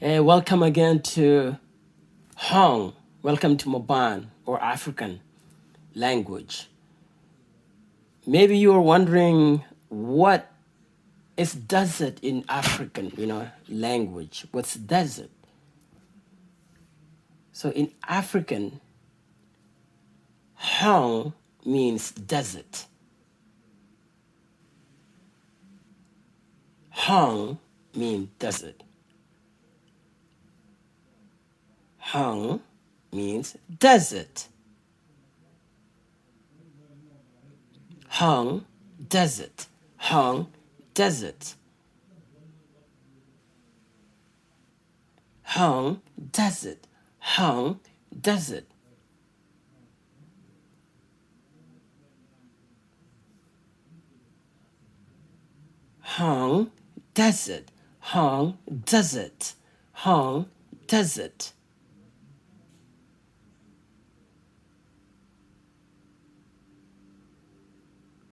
Welcome again to Hong. Welcome to Mabaan, or African language. Maybe you are wondering what is desert in African, language. What's desert? So in African, Hong means desert. Hong means desert. Hong means desert. Hong, desert. Hong, desert. Hong, desert. Hong, desert. Hong, desert. Hong, desert. Hong, desert.